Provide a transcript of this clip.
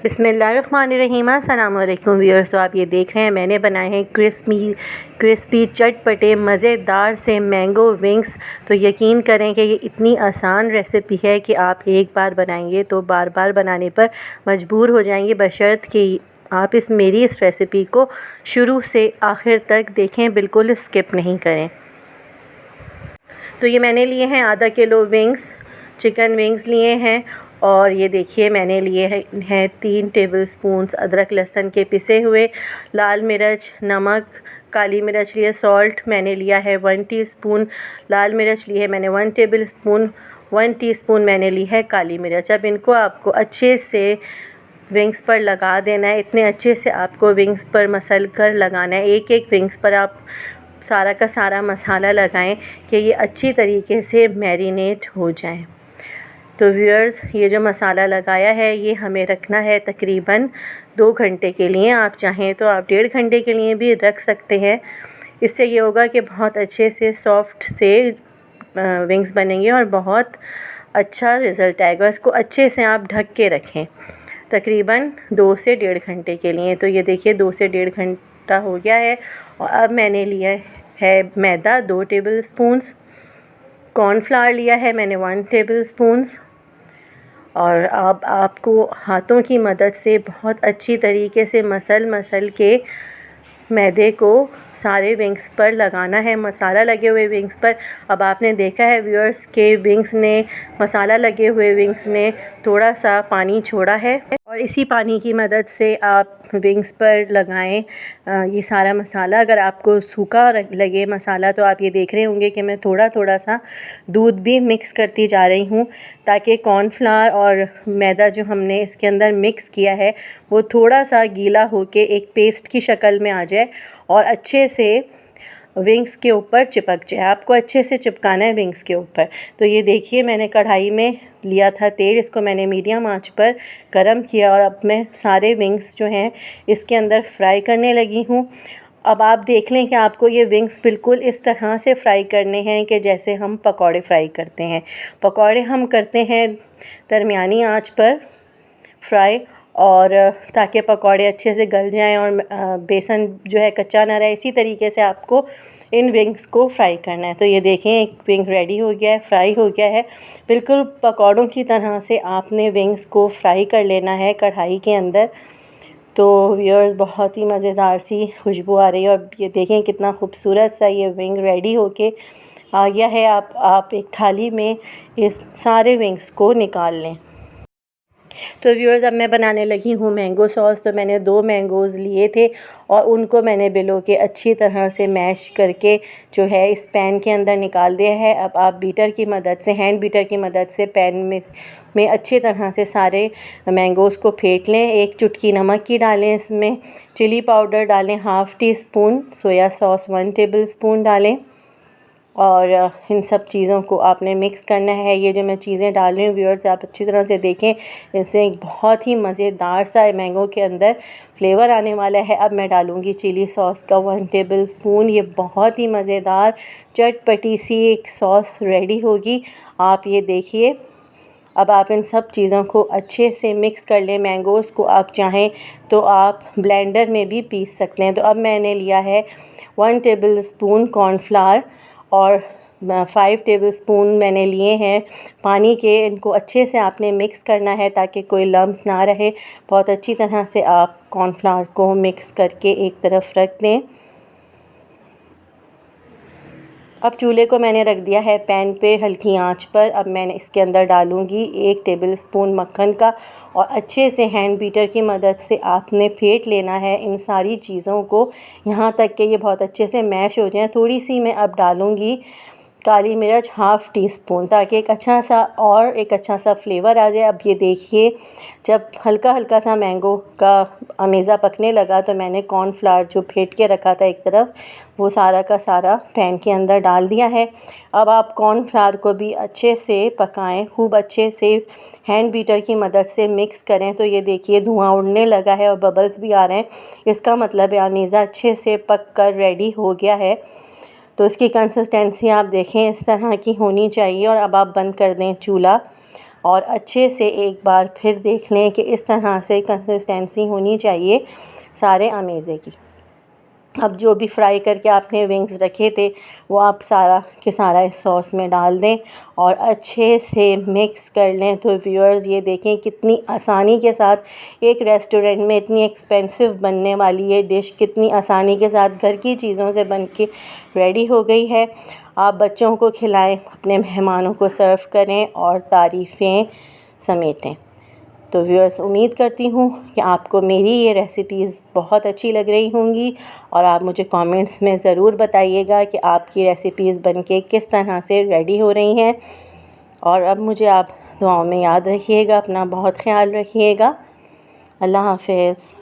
बिस्मिल्लाहिर्रहमानिर्रहीम। अस्सलाम वालेकुम व्यूअर्स। तो आप ये देख रहे हैं मैंने बनाए हैं क्रिस्पी चटपटे मज़ेदार से मैंगो विंग्स। तो यकीन करें कि ये इतनी आसान रेसिपी है कि आप एक बार बनाएंगे तो बार बार बनाने पर मजबूर हो जाएंगे, बशर्त कि आप मेरी इस रेसिपी को शुरू से आखिर तक देखें, बिल्कुल स्किप नहीं करें। तो ये मैंने लिए हैं आधा किलो विंग्स, चिकन विंग्स लिए हैं। और ये देखिए मैंने लिए हैं 3 टेबलस्पून अदरक लहसुन के पिसे हुए, लाल मिर्च, नमक, काली मिर्च लिए, सॉल्ट मैंने लिया है 1 टीस्पून, लाल मिर्च ली है मैंने 1 टेबलस्पून, 1 टीस्पून मैंने ली है काली मिर्च। अब इनको आपको अच्छे से विंग्स पर लगा देना है। इतने अच्छे से आपको विंग्स पर मसल कर लगाना है। एक एक विंग्स पर आप सारा का सारा मसाला लगाएं कि ये अच्छी तरीके से मैरिनेट हो जाए। तो व्यूअर्स, ये जो मसाला लगाया है ये हमें रखना है तकरीबन 2 घंटे के लिए। आप चाहें तो आप 1.5 घंटे के लिए भी रख सकते हैं। इससे ये होगा कि बहुत अच्छे से सॉफ्ट से विंग्स बनेंगे और बहुत अच्छा रिज़ल्ट आएगा। इसको अच्छे से आप ढक के रखें तकरीबन 2 से 1.5 घंटे के लिए। तो ये देखिए 2 से 1.5 घंटा हो गया है। और अब मैंने लिया है मैदा 2 टेबलस्पून, कॉर्नफ्लावर लिया है मैंने 1 टेबलस्पून। और अब आपको हाथों की मदद से बहुत अच्छी तरीके से मसल के मैदे को सारे विंग्स पर लगाना है, मसाला लगे हुए विंग्स पर। अब आपने देखा है व्यूअर्स के विंग्स ने, मसाला लगे हुए विंग्स ने थोड़ा सा पानी छोड़ा है और इसी पानी की मदद से आप विंग्स पर लगाएं ये सारा मसाला। अगर आपको सूखा लगे मसाला तो आप ये देख रहे होंगे कि मैं थोड़ा थोड़ा सा दूध भी मिक्स करती जा रही हूँ, ताकि कॉर्नफ्लावर और मैदा जो हमने इसके अंदर मिक्स किया है वो थोड़ा सा गीला होके एक पेस्ट की शक्ल में आ जाए और अच्छे से विंग्स के ऊपर चिपक जाए। आपको अच्छे से चिपकाना है विंग्स के ऊपर। तो ये देखिए मैंने कढ़ाई में लिया था तेल, इसको मैंने मीडियम आंच पर गरम किया और अब मैं सारे विंग्स जो हैं इसके अंदर फ्राई करने लगी हूँ। अब आप देख लें कि आपको ये विंग्स बिल्कुल इस तरह से फ्राई करने हैं कि जैसे हम पकौड़े फ्राई करते हैं। पकौड़े हम करते हैं दरमियानी आंच पर फ्राई, और ताकि पकौड़े अच्छे से गल जाएं और बेसन जो है कच्चा ना रहे, इसी तरीके से आपको इन विंग्स को फ्राई करना है। तो ये देखें एक विंग रेडी हो गया है, फ्राई हो गया है। बिल्कुल पकौड़ों की तरह से आपने विंग्स को फ्राई कर लेना है कढ़ाई के अंदर। तो व्यूअर्स, बहुत ही मज़ेदार सी खुशबू आ रही है और ये देखें कितना खूबसूरत सा ये विंग रेडी होके आ गया है। आप एक थाली में इस सारे विंग्स को निकाल लें। तो व्यूअर्स, अब मैं बनाने लगी हूँ मैंगो सॉस। तो मैंने 2 मैंगोज़ लिए थे और उनको मैंने बिलो के अच्छी तरह से मैश करके जो है इस पैन के अंदर निकाल दिया है। अब आप बीटर की मदद से, हैंड बीटर की मदद से पैन में अच्छी तरह से सारे मैंगोज़ को फेंट लें। 1 चुटकी नमक की डालें, इसमें चिली पाउडर डालें, half tea spoon soya sauce 1 tablespoon डालें और इन सब चीज़ों को आपने मिक्स करना है। ये जो मैं चीज़ें डाल रही हूँ व्यूअर्स, आप अच्छी तरह से देखें, इससे एक बहुत ही मज़ेदार सा मैंगो के अंदर फ्लेवर आने वाला है। अब मैं डालूँगी चिली सॉस का 1 टेबलस्पून। ये बहुत ही मज़ेदार चटपटी सी एक सॉस रेडी होगी। आप ये देखिए। अब आप इन सब चीज़ों को अच्छे से मिक्स कर लें। मैंगोज़ को आप चाहें तो आप ब्लेंडर में भी पीस सकते हैं। तो अब मैंने लिया है 1 टेबलस्पून कॉर्नफ्लावर और 5 टेबलस्पून मैंने लिए हैं पानी के। इनको अच्छे से आपने मिक्स करना है ताकि कोई लम्स ना रहे। बहुत अच्छी तरह से आप कॉर्नफ्लावर को मिक्स करके एक तरफ रख दें। अब चूल्हे को मैंने रख दिया है पैन पे हल्की आंच पर। अब मैंने इसके अंदर डालूँगी 1 टेबलस्पून मक्खन का और अच्छे से हैंड बीटर की मदद से आपने फेंट लेना है इन सारी चीज़ों को, यहाँ तक कि ये बहुत अच्छे से मैश हो जाएं। थोड़ी सी मैं अब डालूँगी काली मिर्च हाफ़ टी स्पून, ताकि एक अच्छा सा फ्लेवर आ जाए। अब ये देखिए जब हल्का हल्का सा मैंगो का अमेज़ा पकने लगा तो मैंने कॉर्नफ्लावर जो फेंट के रखा था एक तरफ, वो सारा का सारा पैन के अंदर डाल दिया है। अब आप कॉर्नफ्लावर को भी अच्छे से पकाएं, खूब अच्छे से हैंड बीटर की मदद से मिक्स करें। तो ये देखिए धुआं उड़ने लगा है और बबल्स भी आ रहे हैं, इसका मतलब है अमेज़ा अच्छे से पक कर रेडी हो गया है। तो इसकी कंसिस्टेंसी आप देखें इस तरह की होनी चाहिए। और अब आप बंद कर दें चूल्हा। और अच्छे से एक बार फिर देख लें कि इस तरह से कंसिस्टेंसी होनी चाहिए सारे अमेज़े की। अब जो भी फ्राई करके आपने विंग्स रखे थे वो आप सारा के सारा इस सॉस में डाल दें और अच्छे से मिक्स कर लें। तो व्यूअर्स ये देखें कितनी आसानी के साथ एक रेस्टोरेंट में इतनी एक्सपेंसिव बनने वाली ये डिश कितनी आसानी के साथ घर की चीज़ों से बन के रेडी हो गई है। आप बच्चों को खिलाएं, अपने मेहमानों को सर्व करें और तारीफ़ें समेटें। तो व्यूअर्स उम्मीद करती हूँ कि आपको मेरी ये रेसिपीज़ बहुत अच्छी लग रही होंगी और आप मुझे कमेंट्स में ज़रूर बताइएगा कि आपकी रेसिपीज़ बनके किस तरह से रेडी हो रही हैं। और अब मुझे आप दुआओं में याद रखिएगा, अपना बहुत ख्याल रखिएगा। अल्लाह हाफ़िज़।